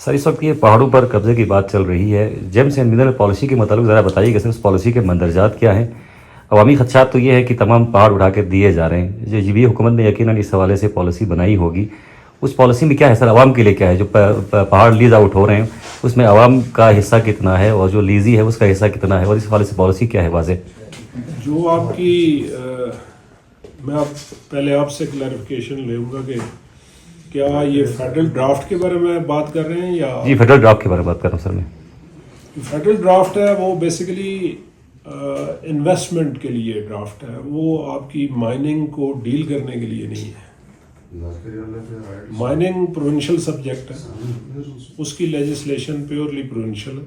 سر اس وقت یہ پہاڑوں پر قبضے کی بات چل رہی ہے، جیمز اینڈ منرل پالیسی کے متعلق ذرا بتائیے کہ اس پالیسی کے مندرجات کیا ہیں؟ عوامی خدشات تو یہ ہے کہ تمام پہاڑ اٹھا کے دیے جا رہے ہیں، جو جی حکومت نے یقیناً اس حوالے سے پالیسی بنائی ہوگی، اس پالیسی میں کیا ہے سر؟ عوام کے لیے کیا ہے؟ جو پہاڑ لیز آؤٹ ہو رہے ہیں اس میں عوام کا حصہ کتنا ہے اور جو لیزی ہے اس کا حصہ کتنا ہے، اور اس حوالے سے پالیسی کیا ہے واضح؟ جو آپ کی میں پہلے آپ سے کلیریفیکیشن لوں گا کہ کیا یہ فیڈرل ڈرافٹ کے بارے میں بات کر رہے ہیں یا جی فیڈرل ڈرافٹ کے بارے میں بات کر رہا ہوں سر میں. فیڈرل ڈرافٹ ہے وہ بیسیکلی انویسٹمنٹ کے لیے ڈرافٹ ہے، وہ آپ کی مائننگ کو ڈیل کرنے کے لیے نہیں ہے. مائننگ پروونشل سبجیکٹ ہے، اس کی لیجسلیشن پیورلی پروونشل ہے،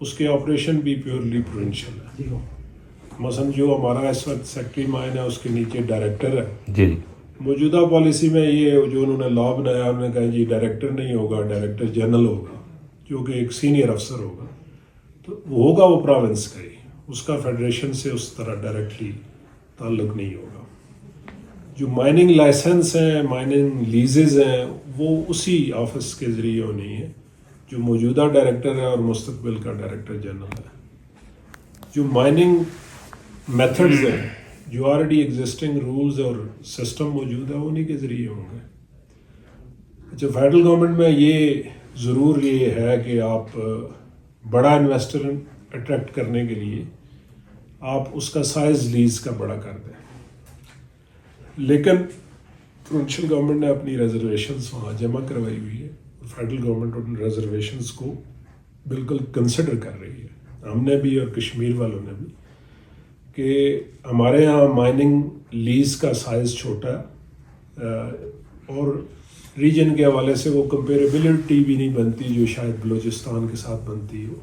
اس کے آپریشن بھی پیورلی پروونشل ہے. مثلا جو ہمارا اس وقت سیکٹری مائن ہے اس کے نیچے ڈائریکٹر ہے. جی موجودہ پالیسی میں یہ جو انہوں نے لا بنایا، انہوں نے کہا جی ڈائریکٹر نہیں ہوگا، ڈائریکٹر جنرل ہوگا جو کہ ایک سینئر افسر ہوگا، تو وہ ہوگا وہ پروونس کا ہی، اس کا فیڈریشن سے اس طرح ڈائریکٹلی تعلق نہیں ہوگا. جو مائننگ لائسنس ہیں، مائننگ لیزز ہیں، وہ اسی آفس کے ذریعے ہونی ہے جو موجودہ ڈائریکٹر ہے اور مستقبل کا ڈائریکٹر جنرل ہے. جو مائننگ میتھڈز ہیں، جو آلریڈی ایگزسٹنگ رولز اور سسٹم موجود ہے، انہی کے ذریعے ہوں گے. اچھا، فیڈرل گورنمنٹ میں یہ ضرور یہ ہے کہ آپ بڑا انویسٹر اٹریکٹ کرنے کے لیے آپ اس کا سائز لیز کا بڑا کر دیں، لیکن پروونشل گورنمنٹ نے اپنی ریزرویشنز وہاں جمع کروائی ہوئی ہے اور فیڈرل گورنمنٹ ان ریزرویشنز کو بالکل کنسیڈر کر رہی ہے، ہم نے بھی اور کشمیر والوں نے بھی، کہ ہمارے ہاں مائننگ لیز کا سائز چھوٹا ہے اور ریجن کے حوالے سے وہ کمپیریبلٹی بھی نہیں بنتی جو شاید بلوچستان کے ساتھ بنتی ہو،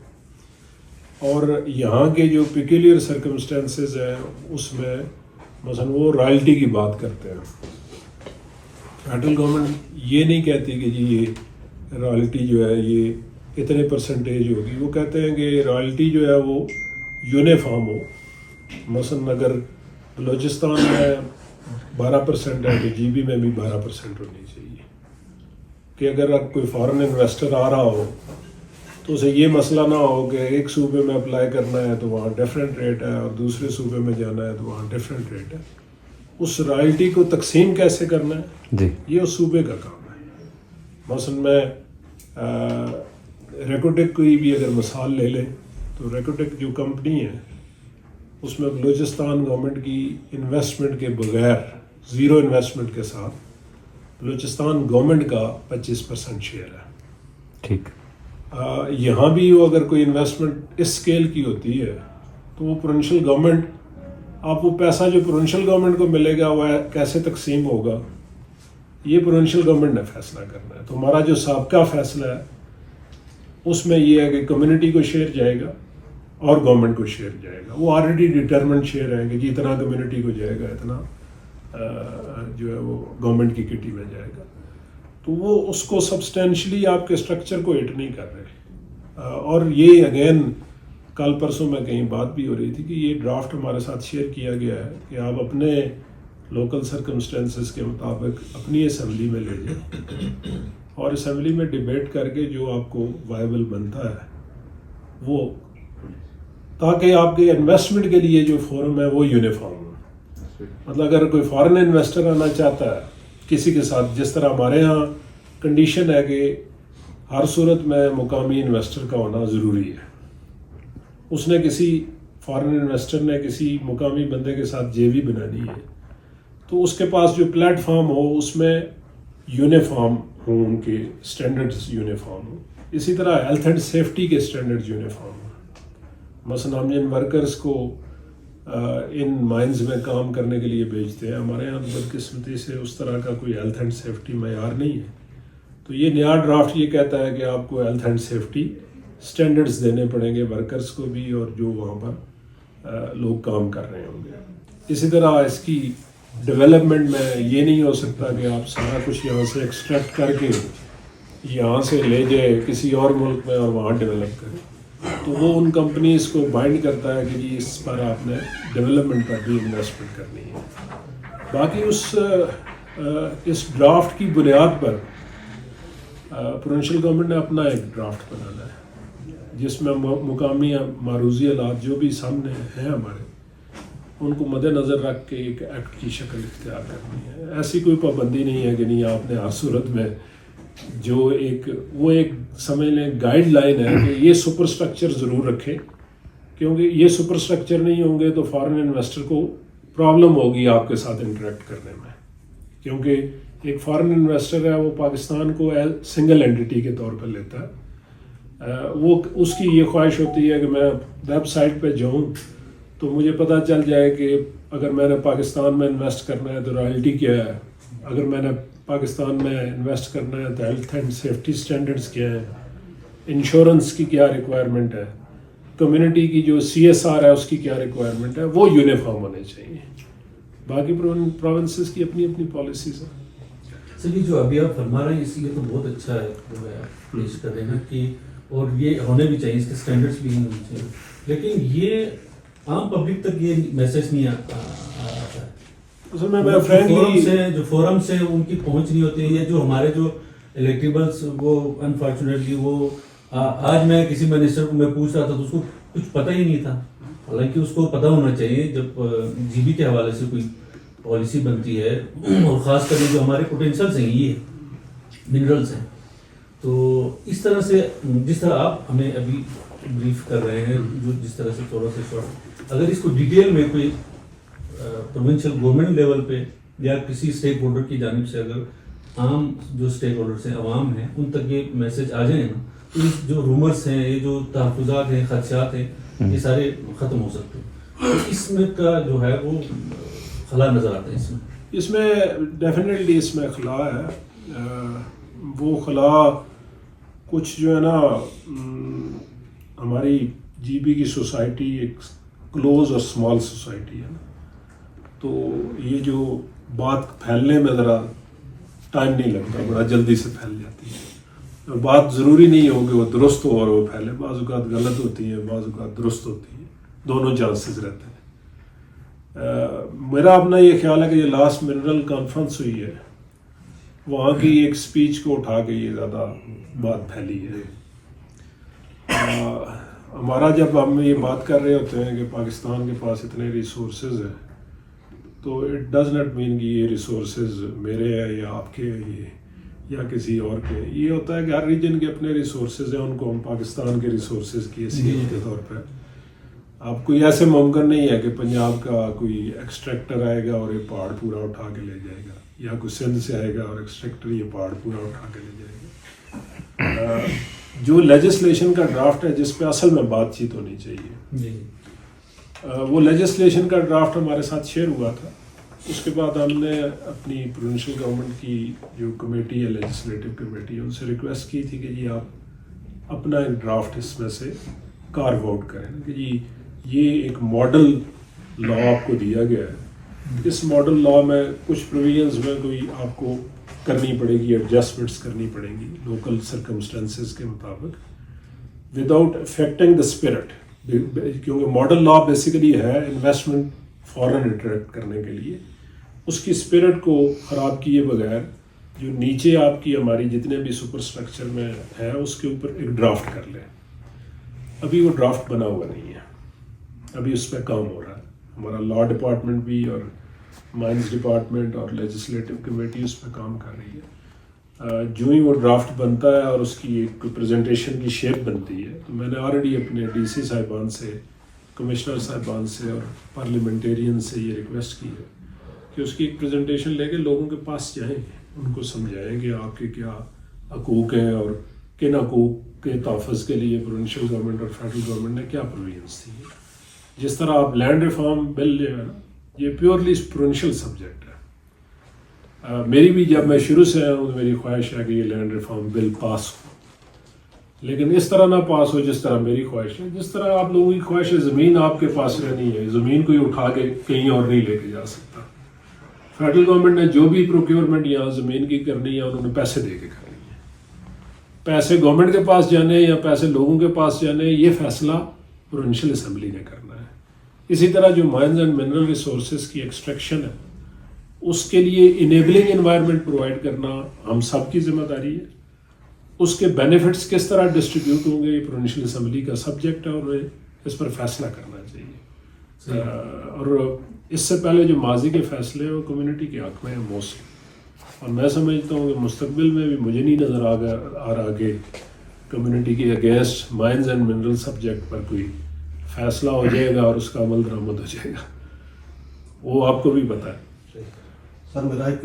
اور یہاں کے جو پیکیولر سرکمسٹانسز ہیں اس میں مثلا وہ رائلٹی کی بات کرتے ہیں. فیڈرل گورنمنٹ یہ نہیں کہتی کہ جی یہ رائلٹی جو ہے یہ اتنے پرسنٹیج ہوگی، وہ کہتے ہیں کہ رائلٹی جو ہے وہ یونیفارم ہو. مثلا اگر بلوچستان میں 12% ہے تو جی بی میں بھی 12% ہونی چاہیے، کہ اگر کوئی فارن انویسٹر آ رہا ہو تو اسے یہ مسئلہ نہ ہو کہ ایک صوبے میں اپلائی کرنا ہے تو وہاں ڈیفرنٹ ریٹ ہے اور دوسرے صوبے میں جانا ہے تو وہاں ڈیفرنٹ ریٹ ہے. اس رائلٹی کو تقسیم کیسے کرنا ہے جی یہ اس صوبے کا کام ہے. مثلا میں ریکوٹیک کی بھی اگر مثال لے لیں تو ریکوٹیک جو کمپنی ہے اس میں بلوچستان گورنمنٹ کی انویسٹمنٹ کے بغیر، زیرو انویسٹمنٹ کے ساتھ بلوچستان گورنمنٹ کا 25% شیئر ہے. ٹھیک. یہاں بھی وہ اگر کوئی انویسٹمنٹ اس اسکیل کی ہوتی ہے تو وہ پروونشل گورنمنٹ، آپ وہ پیسہ جو پروونشل گورنمنٹ کو ملے گا وہ کیسے تقسیم ہوگا یہ پروونشل گورنمنٹ نے فیصلہ کرنا ہے. تو ہمارا جو سابقہ فیصلہ ہے اس میں یہ ہے کہ کمیونٹی کو شیئر جائے گا اور گورنمنٹ کو شیئر جائے گا. وہ آلریڈی ڈیٹرمنٹ شیئر ہے کہ جی اتنا کمیونٹی کو جائے گا، اتنا جو ہے وہ گورنمنٹ کی کٹی میں جائے گا. تو وہ اس کو سبسٹینشلی آپ کے اسٹرکچر کو ہٹ نہیں کر رہے. اور یہ اگین کل پرسوں میں کہیں بات بھی ہو رہی تھی کہ یہ ڈرافٹ ہمارے ساتھ شیئر کیا گیا ہے کہ آپ اپنے لوکل سرکمسٹانسز کے مطابق اپنی اسمبلی میں لے جائیں اور اسمبلی میں ڈیبیٹ کر کے جو آپ کو وائبل بنتا ہے وہ، تاکہ آپ کے انویسٹمنٹ کے لیے جو فورم ہے وہ یونیفارم ہو. مطلب اگر کوئی فارن انویسٹر آنا چاہتا ہے کسی کے ساتھ، جس طرح ہمارے ہاں کنڈیشن ہے کہ ہر صورت میں مقامی انویسٹر کا ہونا ضروری ہے، اس نے کسی فارن انویسٹر نے کسی مقامی بندے کے ساتھ جے وی بنانی ہے تو اس کے پاس جو پلیٹ فارم ہو اس میں یونیفارم ہوں، ان کے سٹینڈرڈز یونیفارم ہوں. اسی طرح ہیلتھ اینڈ سیفٹی کے سٹینڈرڈز یونیفارم ہوں. مثلا ہم جن ورکرز کو ان مائنز میں کام کرنے کے لیے بھیجتے ہیں، ہمارے یہاں بدقسمتی سے اس طرح کا کوئی ہیلتھ اینڈ سیفٹی معیار نہیں ہے. تو یہ نیا ڈرافٹ یہ کہتا ہے کہ آپ کو ہیلتھ اینڈ سیفٹی سٹینڈرڈز دینے پڑیں گے ورکرز کو بھی اور جو وہاں پر لوگ کام کر رہے ہوں گے. اسی طرح اس کی ڈیولپمنٹ میں یہ نہیں ہو سکتا کہ آپ سارا کچھ یہاں سے ایکسٹریکٹ کر کے یہاں سے لے جائے کسی اور ملک میں اور وہاں ڈیولپ کرے. تو وہ ان کمپنیز کو بائنڈ کرتا ہے کہ جی اس پر آپ نے ڈیولپمنٹ پر بھی انویسٹمنٹ کرنی ہے. باقی اس ڈرافٹ کی بنیاد پر پروونشل گورنمنٹ نے اپنا ایک ڈرافٹ بنانا ہے جس میں مقامی معروضی حالات جو بھی سامنے ہیں ہمارے ان کو مد نظر رکھ کے ایک ایکٹ کی شکل اختیار کرنی ہے. ایسی کوئی پابندی نہیں ہے کہ نہیں آپ نے ہر صورت میں جو وہ ایک سمجھ لیں گائیڈ لائن ہے کہ یہ سپر سٹرکچر ضرور رکھے, کیونکہ یہ سپر سٹرکچر نہیں ہوں گے تو فارن انویسٹر کو پرابلم ہوگی آپ کے ساتھ انٹریکٹ کرنے میں, کیونکہ ایک فارن انویسٹر ہے وہ پاکستان کو سنگل اینٹی کے طور پر لیتا ہے. وہ اس کی یہ خواہش ہوتی ہے کہ میں ویب سائٹ پہ جاؤں تو مجھے پتہ چل جائے کہ اگر میں نے پاکستان میں انویسٹ کرنا ہے تو رائلٹی کیا ہے, اگر میں نے پاکستان میں انویسٹ کرنا ہے تو ہیلتھ اینڈ سیفٹی سٹینڈرڈز کیا ہیں, انشورنس کی کیا ریکوائرمنٹ ہے, کمیونٹی کی جو CSR ہے اس کی کیا ریکوائرمنٹ ہے, وہ یونیفارم ہونے چاہیے. باقی پروونسز کی اپنی اپنی پالیسیز ہیں. سر یہ جو ابھی آپ فرما رہے ہیں اس یہ تو بہت اچھا ہے جو ہے پیش کر رہے ہیں کہ اور یہ ہونے بھی چاہیے, اس کے اسٹینڈرڈس بھی ہونے چاہیے, لیکن یہ عام پبلک تک یہ میسج نہیں آتا ہے. جو فورمس ہیں ان کی پہنچ نہیں ہوتی ہے, یا جو ہمارے جو الیکٹیبلس وہ انفارچونیٹلی وہ آج میں کسی منسٹر کو میں پوچھ رہا تھا تو اس کو کچھ پتہ ہی نہیں تھا, حالانکہ اس کو پتہ ہونا چاہیے جب GB کے حوالے سے کوئی پالیسی بنتی ہے, اور خاص کر جو ہمارے پوٹینشلس ہیں یہ منرلس ہیں. تو اس طرح سے جس طرح آپ ہمیں ابھی بریف کر رہے ہیں, جو جس طرح سے تھوڑا سا شارٹ اگر اس کو ڈیٹیل میں کوئی پروونشل گورنمنٹ لیول پہ یا کسی اسٹیک ہولڈر کی جانب سے اگر عام جو اسٹیک ہولڈرس ہیں عوام ہیں ان تک یہ میسج آ جائیں نا تو جو رومرس ہیں, یہ جو تحفظات ہیں, خدشات ہیں, یہ سارے ختم ہو سکتے ہیں. اس میں کا جو ہے وہ خلا نظر آتا ہے اس میں ڈیفینیٹلی اس میں خلا ہے. وہ خلا کچھ جو ہے نا ہماری GB کی سوسائٹی ایک کلوز اور اسمال سوسائٹی ہے نا, تو یہ جو بات پھیلنے میں ذرا ٹائم نہیں لگتا, بڑا جلدی سے پھیل جاتی ہے. بات ضروری نہیں ہو کہ وہ درست ہو اور وہ پھیلے, بعض اوقات غلط ہوتی ہے, بعض اوقات درست ہوتی ہے, دونوں چانسز رہتے ہیں. میرا اپنا یہ خیال ہے کہ یہ لاسٹ منرل کانفرنس ہوئی ہے, وہاں کی ایک سپیچ کو اٹھا کے یہ زیادہ بات پھیلی ہے. ہمارا جب ہم یہ بات کر رہے ہوتے ہیں کہ پاکستان کے پاس اتنے ریسورسز ہیں تو اٹ ڈز ناٹ مین کہ یہ ریسورسز میرے ہیں یا آپ کے ہیں یا کسی اور کے. یہ ہوتا ہے کہ ہر ریجن کے اپنے ریسورسز ہیں, ان کو ہم پاکستان کے ریسورسز کی حیثیت کے طور پہ آپ کوئی ایسے ممکن نہیں ہے کہ پنجاب کا کوئی ایکسٹریکٹر آئے گا اور یہ پہاڑ پورا اٹھا کے لے جائے گا, یا کوئی سندھ سے آئے گا اور ایکسٹریکٹر یہ پہاڑ پورا اٹھا کے لے جائے گا. جو لیجسلیشن کا ڈرافٹ ہے جس پہ اصل میں بات چیت ہونی چاہیے, وہ لیجسلیشن کا ڈرافٹ ہمارے ساتھ شیئر ہوا تھا. اس کے بعد ہم نے اپنی پروونشل گورنمنٹ کی جو کمیٹی ہے لیجسلیٹو کمیٹی, ان سے ریکویسٹ کی تھی کہ جی آپ اپنا ایک ڈرافٹ اس میں سے کارو آؤٹ کریں کہ جی یہ ایک ماڈل لا آپ کو دیا گیا ہے, اس ماڈل لا میں کچھ پروویژنز میں کوئی آپ کو کرنی پڑے گی, ایڈجسٹمنٹس کرنی پڑیں گی لوکل سرکمسٹانسز کے مطابق وداؤٹ افیکٹنگ دا اسپرٹ, کیونکہ ماڈل لا بیسیکلی ہے انویسٹمنٹ فورن اٹریکٹ کرنے کے لیے. اس کی اسپرٹ کو خراب کیے بغیر جو نیچے آپ کی ہماری جتنے بھی سپر اسٹرکچر میں ہے اس کے اوپر ایک ڈرافٹ کر لیں. ابھی وہ ڈرافٹ بنا ہوا نہیں ہے, ابھی اس پہ کام ہو رہا ہے. ہمارا لا ڈپارٹمنٹ بھی اور مائنز ڈپارٹمنٹ اور لیجسلیٹو کمیٹی اس پہ کام کر رہی ہے. جو ہی وہ ڈرافٹ بنتا ہے اور اس کی ایک پریزنٹیشن کی شیپ بنتی ہے تو میں نے آلریڈی اپنے DC صاحبان سے, کمشنر صاحبان سے اور پارلیمنٹیرین سے یہ ریکویسٹ کی ہے کہ اس کی ایک پریزنٹیشن لے کے لوگوں کے پاس جائیں, ان کو سمجھائیں کہ آپ کے کیا حقوق ہیں اور کن حقوق کے تحفظ کے لیے پروونشل گورنمنٹ اور فیڈرل گورنمنٹ نے کیا پروویژنس دی ہیں. جس طرح آپ لینڈ ریفارم بل جو ہے نا یہ پیورلی پروونشل سبجیکٹ ہے. میری بھی جب میں شروع سے آیا ہوں تو میری خواہش ہے کہ یہ لینڈ ریفارم بل پاس ہو, لیکن اس طرح نہ پاس ہو جس طرح میری خواہش ہے. جس طرح آپ لوگوں کی خواہش ہے زمین آپ کے پاس رہنی ہے, زمین کو ہی اٹھا کے کہیں اور نہیں لے کے جا سکتا. فیڈرل گورنمنٹ نے جو بھی پروکیورمنٹ یہاں زمین کی کرنی ہے انہوں نے پیسے دے کے کرنی ہے. پیسے گورنمنٹ کے پاس جانے یا پیسے لوگوں کے پاس جانے یہ فیصلہ پروونشل اسمبلی نے کرنا ہے. اسی طرح جو مائنز اینڈ منرل ریسورسز کی ایکسٹریکشن ہے اس کے لیے انیبلنگ انوائرمنٹ پرووائڈ کرنا ہم سب کی ذمہ داری ہے. اس کے بینیفٹس کس طرح ڈسٹریبیوٹ ہوں گے، یہ پروونشل اسمبلی کا سبجیکٹ ہے اور اس پر فیصلہ کرنا چاہیے. اور اس سے پہلے جو ماضی کے فیصلے ہیں وہ کمیونٹی کے حق میں ہیں موسٹ. اور میں سمجھتا ہوں کہ مستقبل میں بھی مجھے نہیں نظر آ رہا کہ کمیونٹی کے against mines and mineral subject پر کوئی فیصلہ ہو جائے گا اور اس کا عمل درآمد ہو جائے گا. وہ آپ کو بھی پتہ ہے. سر میرا ایک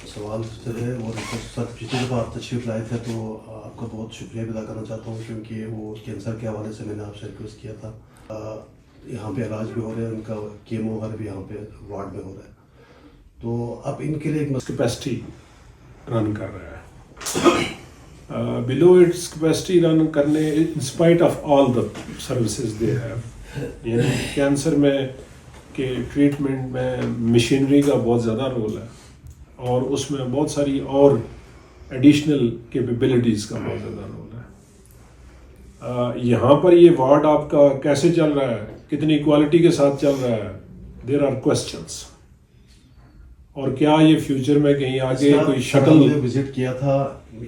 سوال جو ہے وہ سر پچھلی دفعہ آپ تشریف لائے تھے تو آپ کا بہت شکریہ ادا کرنا چاہتا ہوں کیونکہ وہ کینسر کے حوالے سے میں نے آپ سے ریکویسٹ کیا تھا. یہاں پہ علاج بھی ہو رہا ہے، ان کا کیمو ہر بھی یہاں پہ وارڈ میں ہو رہا ہے. تو اب ان کے لیے ایک کیپیسٹی رن کر رہا ہے، بلو اٹس کیپیسٹی رن کرنے in spite of all the services they have. یعنی کینسر میں کہ ٹریٹمنٹ میں مشینری کا بہت زیادہ رول ہے اور اس میں بہت ساری اور ایڈیشنل کیپیبلٹیز کا بہت زیادہ رول ہے. یہاں پر یہ وارڈ آپ کا کیسے چل رہا ہے، کتنی کوالٹی کے ساتھ چل رہا ہے، دیر آر کوسچنس. اور کیا یہ فیوچر میں کہیں آگے کوئی شکل وزٹ کیا تھا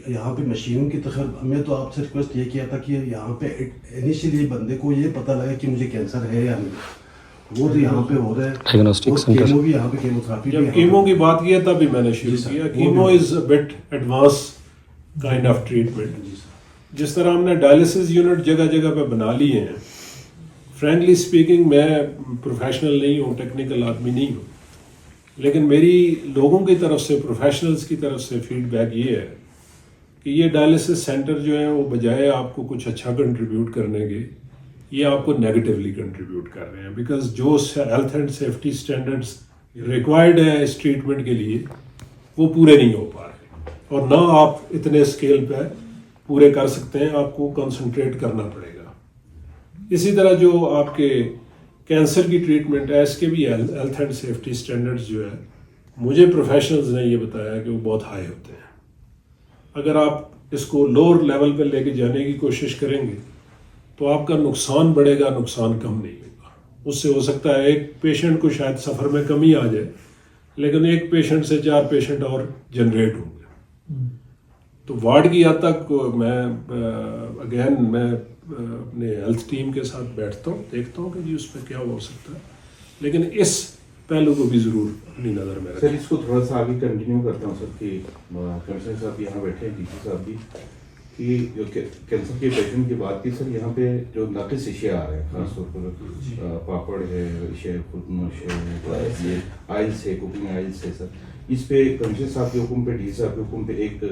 یہاں پہ مشینوں کی تخیر. میں تو آپ سے ریکویسٹ یہ کیا تھا کہ یہاں پہ انیشیلی بندے کو یہ پتہ لگا کہ مجھے کینسر ہے یا نہیں. وہ تو یہاں پہ ہو رہا ہے، کیمو بھی یہاں پہ کیمو تھراپی. جب کیمو کی بات کیا تب بھی میں نے شروع کیا. Chemo is a but advance kind of treatment. جس طرح ہم نے ڈائلسس یونٹ جگہ جگہ پہ بنا لیے ہیں. فرینکلی اسپیکنگ میں پروفیشنل نہیں ہوں، ٹیکنیکل آدمی نہیں ہوں، لیکن میری لوگوں کی طرف سے، پروفیشنلز کی طرف سے فیڈ بیک یہ ہے کہ یہ ڈائلسس سینٹر جو ہیں وہ بجائے آپ کو کچھ اچھا کنٹریبیوٹ کرنے کے، یہ آپ کو نیگیٹیولی کنٹریبیوٹ کر رہے ہیں. بیکاز جو health and safety standards required ہیں اس ٹریٹمنٹ کے لیے وہ پورے نہیں ہو پا رہے، اور نہ آپ اتنے اسکیل پہ پورے کر سکتے ہیں. آپ کو کنسنٹریٹ کرنا پڑے گا. اسی طرح جو آپ کے کینسر کی ٹریٹمنٹ ہے، اس کے بھی ہیلتھ اینڈ سیفٹی اسٹینڈرڈز جو ہے، مجھے پروفیشنلز نے یہ بتایا کہ وہ بہت ہائی ہوتے ہیں. اگر آپ اس کو لوور لیول پہ لے کے جانے کی کوشش کریں گے تو آپ کا نقصان بڑھے گا، نقصان کم نہیں ہوگا. اس سے ہو سکتا ہے ایک پیشنٹ کو شاید سفر میں کمی آ جائے، لیکن ایک پیشنٹ سے 4 پیشنٹ اور جنریٹ ہوں گے. تو وارڈ کی حد تک میں میں اپنے ہیلتھ ٹیم کے ساتھ بیٹھتا ہوں، دیکھتا ہوں کہ جی اس پہ کیا ہو سکتا ہے، لیکن اس پہلو کو بھی ضرور اپنی نظر میں رکھیں. سر اس کو تھوڑا سا آگے کنٹینیو کرتا ہوں سر کہ کمشنر صاحب یہاں بیٹھے ہیں، ڈی سی صاحب بھی، کہ جو کینسر کے پیشنٹ کی بات کی سر، یہاں پہ جو ناقص اشیاء آ رہے ہیں خاص طور پر پاپڑ ہے، اشیاء خودنوش ہے، یہ آئلس ہے، کوکنگ آئلس ہے. سر اس پہ کمشنر صاحب کے حکم پہ، ڈی سی صاحب کے حکم پہ ایک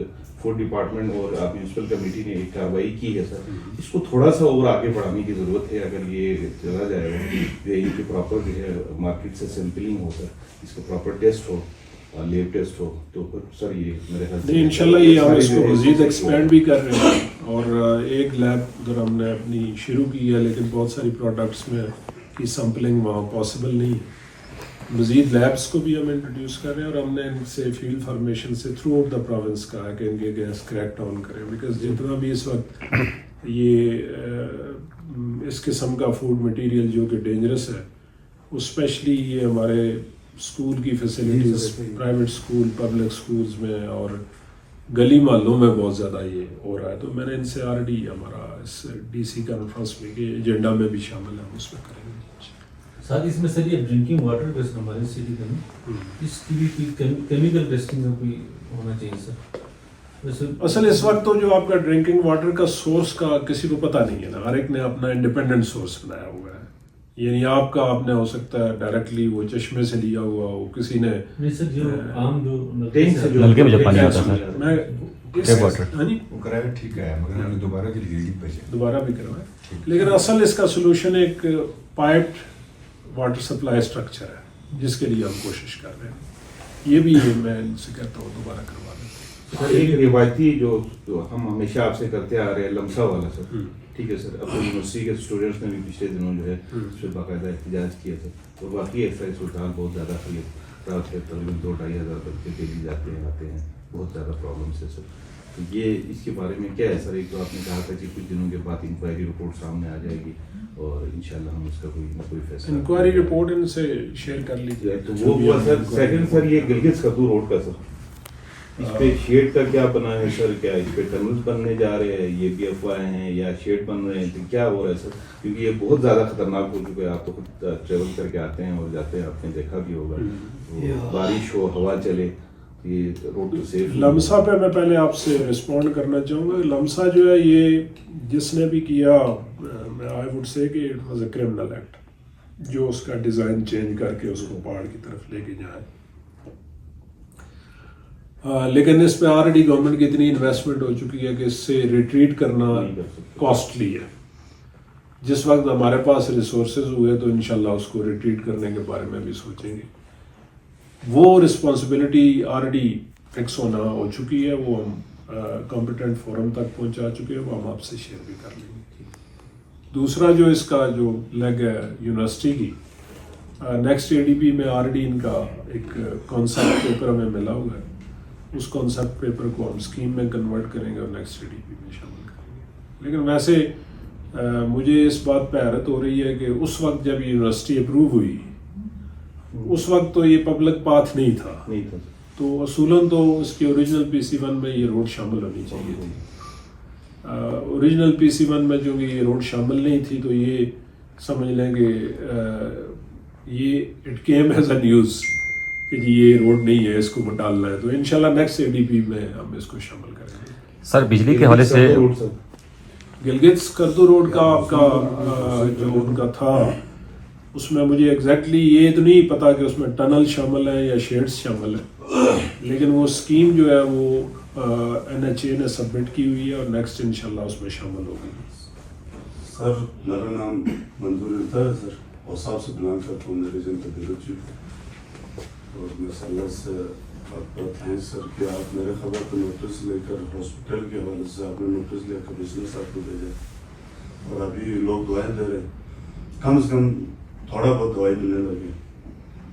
فوڈ ڈپارٹمنٹ اور میونسپل کمیٹی نے ایک کارروائی کی ہے. سر اس کو تھوڑا سا اور آگے بڑھانے کی ضرورت ہے. اگر یہ چلا جائے گا، ان کی پراپر جو ہے مارکیٹ سے سیمپلنگ ہو، سر اس کا پراپر ٹیسٹ ہو، لیب ٹیسٹ ہو، تو سر یہ میرے خیال سے انشاءاللہ یہ ہم اس کو مزید ایکسپینڈ بھی کر رہے ہیں. اور ایک لیب ادھر ہم نے اپنی شروع کی ہے، لیکن بہت ساری پروڈکٹس میں کی سیمپلنگ وہاں پاسبل نہیں ہے. مزید لیبس کو بھی ہم انٹروڈیوس کر رہے ہیں، اور ہم نے ان سے فیلڈ فارمیشن سے تھرو آؤٹ دا پروونس کہا کہ ان کے اگینسٹ کریک ڈاؤن کریں. بیکاز جتنا بھی اس وقت یہ اس قسم کا فوڈ مٹیریل جو کہ ڈینجرس ہے، اسپیشلی یہ ہمارے اسکول کی facilities, private school, public schools میں اور گلی محلوں میں بہت زیادہ یہ ہو رہا ہے. تو میں نے ان سے آلریڈی ہمارا اس ڈی سی کانفرنس میں کہ ایجنڈا میں بھی شامل ہے، ہم اس میں کریں گے. ساتھ اس میں سر یہ ڈرنکنگ واٹر ٹیسٹ ہمارے سٹی کا اس کی بھی کیمیکل ٹیسٹنگ کا کوئی ہونا چاہیے سر. اصل اس وقت تو جو آپ کا ڈرنکنگ واٹر کا سورس کا کسی کو پتہ نہیں ہے نا، ہر ایک نے اپنا انڈیپینڈنٹ سورس بنایا ہوا ہے. یعنی آپ کا آپ نے ہو سکتا ہے ڈائریکٹلی وہ چشمے سے لیا ہوا ہو، کسی نے نہیں سر جو عام جو نلکے میں جو پانی آتا ہے میں وہ کرایا ٹھیک ہے، مگر ہم نے دوبارہ کے لیے دوبارہ بھی کروایا. لیکن اصل اس کا سولوشن ایک پائپڈ واٹر سپلائی اسٹرکچر ہے، جس کے لیے ہم کوشش کر رہے ہیں. یہ بھی میں ان سے کہتا ہوں دوبارہ کروا لیں. ایک روایتی جو ہم ہمیشہ آپ سے کرتے آ رہے ہیں لمسا والا سر، ٹھیک ہے سر. اپنی یونیورسٹی کے اسٹوڈنٹس نے بھی پچھلے دنوں جو ہے اس پہ باقاعدہ احتجاج کیا تھا. تو باقی ایسا صورتحال بہت زیادہ رات کے تقریباً 2-2.5 ہزار بچے ڈیلی جاتے ہیں آتے ہیں، بہت زیادہ پرابلمس ہے سر. تو یہ اس کے بارے میں کیا ہے سر؟ ایک تو آپ نے کہا تھا کہ کچھ دنوں کے بعد انکوائری رپورٹ سامنے آ جائے گی اور انشاءاللہ ہم اس کا کوئی نہ کوئی فیصلہ. انکوائری رپورٹ ان سے شیئر کر لیجیے. تو وہ سر سیکنڈ سر یہ گلگت سکردو روڈ کا سر اس پہ شیڈ کا کیا بنا ہے سر؟ کیا اس پہ ٹنلز بننے جا رہے ہیں؟ یہ بھی افواہیں ہیں یا شیڈ بن رہے ہیں؟ کیا ہو رہا ہے سر؟ کیونکہ یہ بہت زیادہ خطرناک ہو چکا ہے. آپ تو خود ٹریول کر کے آتے ہیں اور جاتے ہیں, آپ نے دیکھا بھی ہوگا. بارش ہو, ہوا چلے, یہ روڈ تو سیف. لمسا پہ میں پہلے آپ سے رسپونڈ کرنا چاہوں گا. لمسا جو ہے یہ جس نے بھی کیا, میں آئی وڈ سے کہ it was a criminal act, جو اس کا ڈیزائن چینج کر کے اس کو پہاڑ کی طرف لے کے جائے. لیکن اس پہ آلریڈی گورنمنٹ کی اتنی انویسٹمنٹ ہو چکی ہے کہ اس سے ریٹریٹ کرنا کاسٹلی ہے. جس وقت ہمارے پاس ریسورسز ہوئے تو انشاءاللہ اس کو ریٹریٹ کرنے کے بارے میں بھی سوچیں گے. وہ رسپانسبلٹی آلریڈی فکس ہونا ہو چکی ہے, وہ ہم کمپیٹنٹ فورم تک پہنچا چکے ہیں, وہ ہم آپ سے شیئر بھی کر لیں گے. دوسرا جو اس کا جو لیگ ہے یونیورسٹی کی, نیکسٹ ADP میں آلریڈی ان کا ایک کانسیپٹ پیپر ہمیں ملا ہوا ہے. اس کانسیپٹ پیپر کو ہم اسکیم میں کنورٹ کریں گے اور نیکسٹ ADP میں شامل کریں گے. لیکن ویسے مجھے اس بات پہ حیرت ہو رہی ہے کہ اس وقت جب یونیورسٹی اپروو ہوئی اس وقت تو یہ پبلک پاتھ نہیں تھا, تو اصولاً تو اس کے اوریجنل PC1 میں یہ روڈ شامل ہونی چاہیے تھی. اوریجنل PC1 میں جو یہ روڈ شامل نہیں تھی تو یہ سمجھ لیں کہ یہ it came as a news کہ جی یہ روڈ نہیں ہے, اس کو بٹالنا ہے. تو انشاءاللہ نیکسٹ ADP میں ہم اس کو شامل کریں گے. سر بجلی کے حوالے سے گلگت سکردو روڈ کا آپ کا جو ان کا تھا, اس میں مجھے ایگزیکٹلی یہ تو نہیں پتا کہ اس میں ٹنل شامل ہے یا شیڈز شامل ہے, لیکن وہ اسکیم جو ہے وہ NHA نے سبمٹ کی ہوئی ہے اور نیکسٹ انشاءاللہ اس میں شامل ہوگی. سر میرا نام منظور التا ہے سر, اور صاحب سے بلانگ کرتا ہوں ریجن تدبیر چیف. اور میں سر سے آپ پر تھینک سر کہ آپ میرے خبر کو نوٹس لے کر ہاسپٹل کے حوالے سے آپ نے نوٹس لے کر بزنس صاحب کو بھیجا, اور ابھی لوگ دعائیں دے رہے ہیں, کم سے کم تھوڑا بہت دوائی ملنے لگی.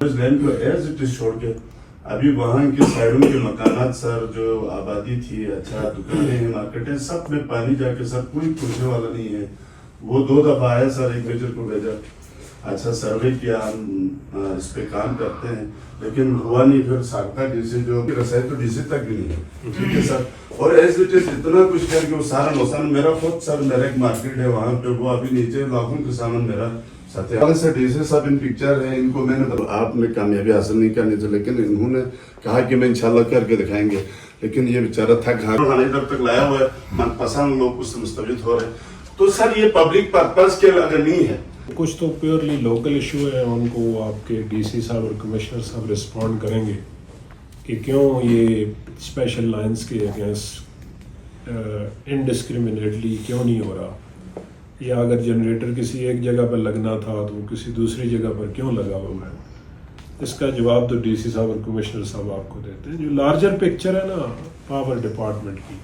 اس لینڈ کو ایز اٹ از چھوڑ کے ابھی وہاں کے سائڈوں کے مکانات سر جو آبادی تھی, اچھا دکانیں ہیں, مارکیٹیں, سب میں پانی جا کے سر کوئی پوچھنے والا نہیں ہے. وہ 2 دفعہ آیا سر, ایک میجر کو بھیجا, اچھا سروے کیا, ہم اس پہ کام کرتے ہیں, لیکن ہوا نہیں. پھر سابقہ ڈی سی جو رسائی تو DC تک بھی نہیں ہے, ٹھیک ہے سر. اور ایز اٹ از اتنا کچھ کر کے وہ سارا نقصان میرا خود سر, میرا ایک مارکیٹ ہے وہاں پہ, وہ ابھی نیچے لاکھوں کا سامان میرا سر. ڈی سی صاحب ان پکچر ہیں, ان کو میں نے آپ نے کامیابی حاصل نہیں کرنی تھی, لیکن انہوں نے کہا کہ میں انشاءاللہ کر کے دکھائیں گے. لیکن یہ بیچارہ تھک ہار ادھر تک لایا ہوا ہے, من پسند لوگ اس سے مستفید ہو رہے ہیں. تو سر یہ پبلک پرپز کے اگر نہیں ہے, کچھ تو پیورلی لوکل ایشو ہے, ان کو آپ کے DC صاحب اور کمشنر صاحب رسپونڈ کریں گے کہ کیوں یہ اسپیشل لائنز کے اگینسٹ انڈسکریمنیٹلی کیوں نہیں ہو رہا, یا اگر جنریٹر کسی ایک جگہ پر لگنا تھا تو وہ کسی دوسری جگہ پر کیوں لگا ہوا ہے. اس کا جواب تو DC صاحب اور کمشنر صاحب آپ کو دیتے ہیں. جو لارجر پکچر ہے نا پاور ڈپارٹمنٹ کی,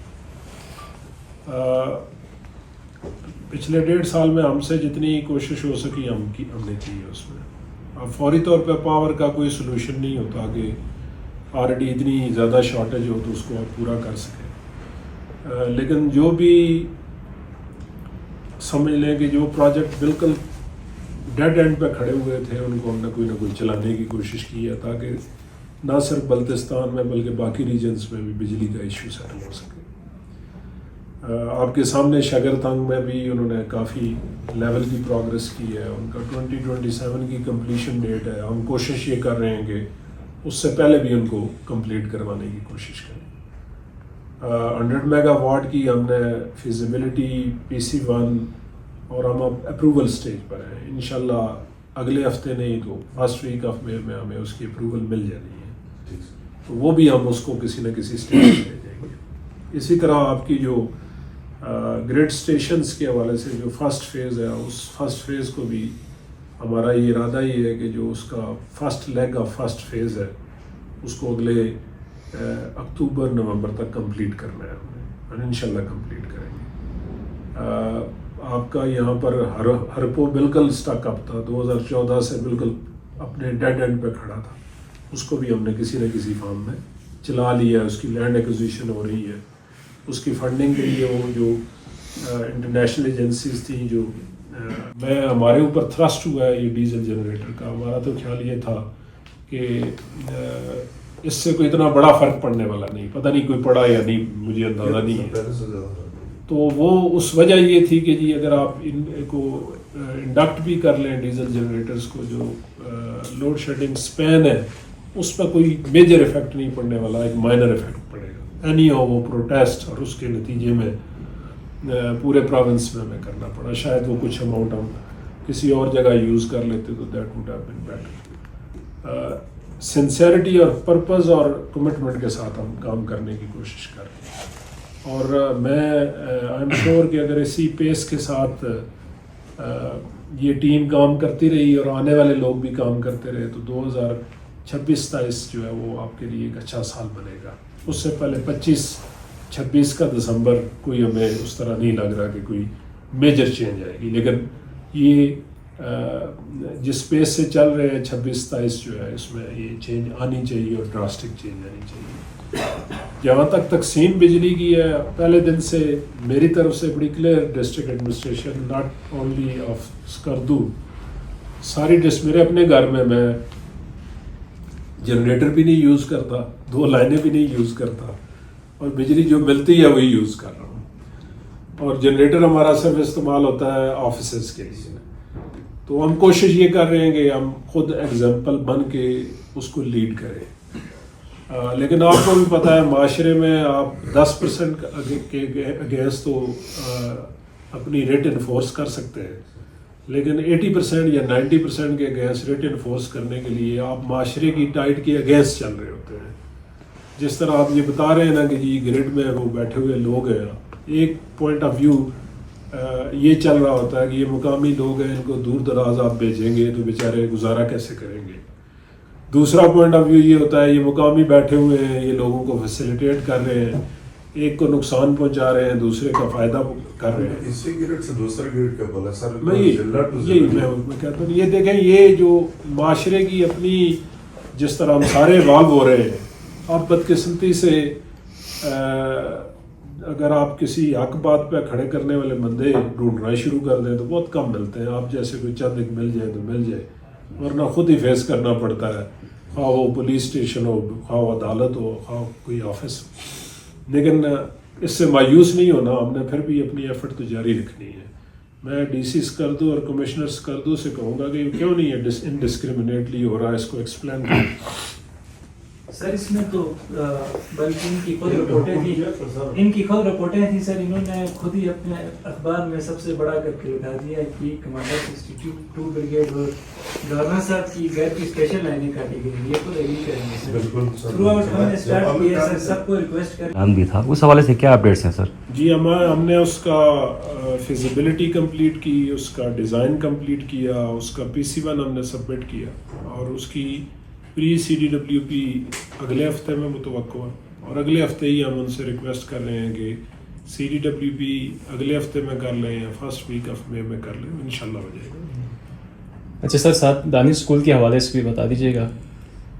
پچھلے 1.5 سال میں ہم سے جتنی کوشش ہو سکی ہم نے کی ہے اس میں. اب فوری طور پہ پاور کا کوئی سلوشن نہیں ہوتا کہ آلریڈی اتنی زیادہ شارٹیج ہو تو اس کو آپ پورا کر سکیں, لیکن جو بھی سمجھ لیں کہ جو پروجیکٹ بالکل ڈیڈ اینڈ پہ کھڑے ہوئے تھے ان کو ہم نے کوئی نہ کوئی چلانے کی کوشش کی ہے, تاکہ نہ صرف بلتستان میں بلکہ باقی ریجنز میں بھی بجلی کا ایشو سیٹل ہو سکے. آپ کے سامنے شگرتنگ میں بھی انہوں نے کافی لیول کی پروگرس کی ہے, ان کا 2027 کی کمپلیشن ڈیٹ ہے. ہم کوشش یہ کر رہے ہیں کہ اس سے پہلے بھی ان کو کمپلیٹ کروانے کی کوشش کریں. 100 میگا واٹ کی ہم نے فیزیبلٹی PC1 اور ہم اب اپروول سٹیج پر ہیں. انشاءاللہ اگلے ہفتے نہیں تو فرسٹ ویک آف مئی میں ہمیں اس کی اپروول مل جانی ہے, تو وہ بھی ہم اس کو کسی نہ کسی سٹیج پہ لے جائیں گے. اسی طرح آپ کی جو گریڈ اسٹیشنز کے حوالے سے جو فرسٹ فیز ہے, اس فرسٹ فیز کو بھی ہمارا یہ ارادہ یہ ہے کہ جو اس کا first league of first phase ہے اس کو اگلے اکتوبر نومبر تک کمپلیٹ کرنا ہے ہم نے, اور انشاءاللہ کمپلیٹ کریں گے. آپ کا یہاں پر ہرپو بالکل سٹک اپ تھا, 2014 سے بالکل اپنے ڈیڈ اینڈ پہ کھڑا تھا, اس کو بھی ہم نے کسی نہ کسی فارم میں چلا لیا ہے. اس کی لینڈ ایکوزیشن ہو رہی ہے, اس کی فنڈنگ کے لیے وہ جو انٹرنیشنل ایجنسیز تھیں جو میں ہمارے اوپر تھرسٹ ہوا ہے یہ ڈیزل جنریٹر کا. ہمارا تو خیال یہ تھا کہ اس سے کوئی اتنا بڑا فرق پڑنے والا نہیں. پتہ نہیں کوئی پڑا یا نہیں, مجھے اندازہ نہیں ہے. پہلے سے زیادہ تو وہ اس وجہ یہ تھی کہ جی اگر آپ ان کو انڈکٹ بھی کر لیں ڈیزل جنریٹرز کو, جو لوڈ شیڈنگ اسپین ہے اس پہ کوئی میجر افیکٹ نہیں پڑنے والا, ایک مائنر افیکٹ پڑے گا. اینی ہو وہ پروٹیسٹ اور اس کے نتیجے میں پورے پروونس میں ہمیں کرنا پڑا. شاید وہ کچھ اماؤنٹ ہم کسی اور جگہ یوز کر لیتے تو that would have been better. Sincerity اور پرپز اور کمٹمنٹ کے ساتھ ہم کام کرنے کی کوشش کر رہے ہیں, اور میں آئی ایم شیور کہ اگر اسی پیس کے ساتھ یہ ٹیم کام کرتی رہی اور آنے والے لوگ بھی کام کرتے رہے تو 2026-27 جو ہے وہ آپ کے لیے ایک اچھا سال بنے گا. اس سے پہلے 25-26 کا دسمبر کوئی ہمیں اس طرح نہیں لگ رہا کہ کوئی میجر چینج آئے گی, لیکن یہ جس پیس سے چل رہے ہیں 26-27 جو ہے اس میں یہ چینج آنی چاہیے اور ڈراسٹک چینج آنی چاہیے. جہاں تک تقسیم بجلی کی ہے, پہلے دن سے میری طرف سے بڑی clear district administration not only of Skardu, ساری میرے اپنے گھر میں جنریٹر بھی نہیں یوز کرتا, 2 لائنیں بھی نہیں یوز کرتا, اور بجلی جو ملتی ہے وہی یوز کر رہا ہوں. اور جنریٹر ہمارا صرف استعمال ہوتا ہے آفیسز کے لیے. تو ہم کوشش یہ کر رہے ہیں کہ ہم خود ایگزامپل بن کے اس کو لیڈ کریں. لیکن آپ کو بھی پتہ ہے معاشرے میں آپ 10% کے اگینسٹ تو اپنی ریٹ انفورس کر سکتے ہیں, لیکن 80% یا 90% کے اگینسٹ ریٹ انفورس کرنے کے لیے آپ معاشرے کی ٹائٹ کے اگینسٹ چل رہے ہوتے ہیں. جس طرح آپ یہ بتا رہے ہیں نا کہ جی گریڈ میں وہ بیٹھے ہوئے لوگ ہیں, ایک پوائنٹ آف ویو یہ چل رہا ہوتا ہے کہ یہ مقامی لوگ ہیں, ان کو دور دراز آپ بھیجیں گے تو بیچارے گزارا کیسے کریں گے. دوسرا پوائنٹ آف ویو یہ ہوتا ہے یہ مقامی بیٹھے ہوئے ہیں, یہ لوگوں کو فیسیلیٹیٹ کر رہے ہیں, ایک کو نقصان پہنچا رہے ہیں, دوسرے کا فائدہ کر رہے ہیں. اسی گریڈ سے دوسرا گریڈ کیا بولا سر؟ میں کہتا ہوں یہ دیکھیں, یہ جو معاشرے کی اپنی جس طرح ہم سارے ایوالو ہو رہے ہیں, آپ بدقسمتی سے اگر آپ کسی حق بات پہ کھڑے کرنے والے بندے ڈھونڈنا شروع کر دیں تو بہت کم ملتے ہیں. آپ جیسے کوئی چند ایک مل جائے تو مل جائے, ورنہ خود ہی فیس کرنا پڑتا ہے, خواہ وہ پولیس اسٹیشن ہو, خواہ وہ عدالت ہو, خواہ کوئی آفس ہو. لیکن اس سے مایوس نہیں ہونا, ہم نے پھر بھی اپنی ایفرٹ تو جاری رکھنی ہے. میں ڈی سی اسکردو اور کمشنر اسکردو سے کہوں گا کہ کیوں نہیں ہے انڈسکریمنیٹلی ہو رہا ہے, اس کو ایکسپلین کریں. سر اس میں تو بلکہ ان کی خود رپورٹیں تھیں سر, انہوں نے خود ہی اپنے اخبار میں سب سے بڑا کر کے بتا دیا کہ کمانڈر انسٹیٹیوٹ 2 بریگیڈ اور گورنر صاحب کی غیر کی اسپیشل لائنیں کاٹی گئی. یہ خود ایگری کریں گے سر. بالکل تھرو آؤٹ ہم نے اسٹارٹ کیا سر, سب کو ریکویسٹ کریں. نام بھی تھا, اس حوالے سے کیا اپڈیٹس ہیں سر؟ جی ہم نے اس کا فیزیبلٹی کمپلیٹ کی, اس کا ڈیزائن کمپلیٹ کیا, اس کا PC1 ہم نے سبمٹ کیا, اور اس کی پری CDWP اگلے ہفتے میں متوقع ہے. اور اگلے ہفتے ہی ہم ان سے ریکویسٹ کر رہے ہیں کہ CDWP اگلے ہفتے میں کر لیں یا فرسٹ ویک آف مئی میں کر لیں, انشاءاللہ ہو جائے گا. اچھا سر, ساتھ دانش اسکول کے حوالے سے بھی بتا دیجیے گا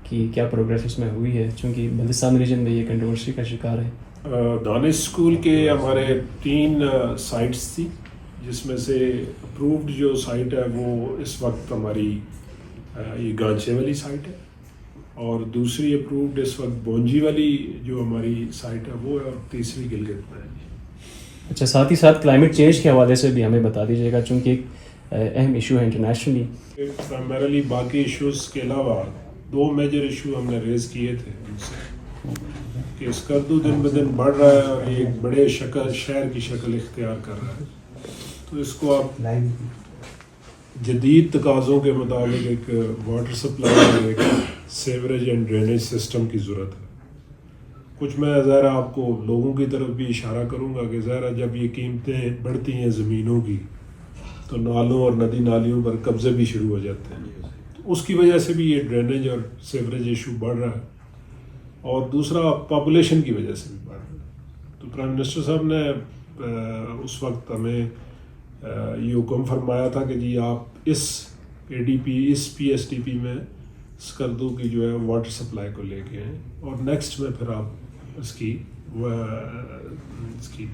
کہ کیا پروگریس اس میں ہوئی ہے, چونکہ بلتستان ریجن میں یہ کنٹروورسی کا شکار ہے. دانش اسکول کے ہمارے 3 سائٹس تھی, جس میں سے اپرووڈ جو سائٹ ہے وہ اس وقت ہماری یہ گانچے والی سائٹ ہے, اور دوسری اپرووڈ اس وقت بونجی والی جو ہماری سائٹ ہے وہ ہے, اور تیسری گلگت میں ہے. اچھا, ساتھ ہی ساتھ کلائمیٹ چینج کے حوالے سے بھی ہمیں بتا دیجیے گا, چونکہ ایک اہم ایشو ہے انٹرنیشنلی. پرائمرلی باقی ایشوز کے علاوہ 2 میجر ایشو ہم نے ریز کیے تھے ان سے, کہ اسکردو دن بدن بڑھ رہا ہے اور یہ ایک بڑے شہر کی شکل اختیار کر رہا ہے. تو اس کو آپ جدید تقاضوں کے مطابق ایک واٹر سپلائی اور ایک سیوریج اینڈ ڈرینیج سسٹم کی ضرورت ہے. کچھ میں ذرا آپ کو لوگوں کی طرف بھی اشارہ کروں گا کہ ذرا جب یہ قیمتیں بڑھتی ہیں زمینوں کی تو نالوں اور ندی نالیوں پر قبضے بھی شروع ہو جاتے ہیں. تو اس کی وجہ سے بھی یہ ڈرینیج اور سیوریج ایشو بڑھ رہا ہے, اور دوسرا پاپولیشن کی وجہ سے بھی بڑھ رہا ہے. تو پرائم منسٹر صاحب نے اس وقت ہمیں یہ حکم فرمایا تھا کہ جی آپ اس ADP اس PSDP میں اسکردو کی جو ہے واٹر سپلائی کو لے کے ہیں, اور نیکسٹ میں پھر آپ اس کی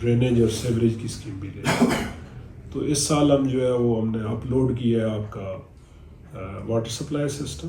ڈرینیج اور سیوریج کی اسکیم بھی لیں. تو اس سال ہم جو ہے وہ ہم نے اپلوڈ کیا ہے آپ کا واٹر سپلائی سسٹم,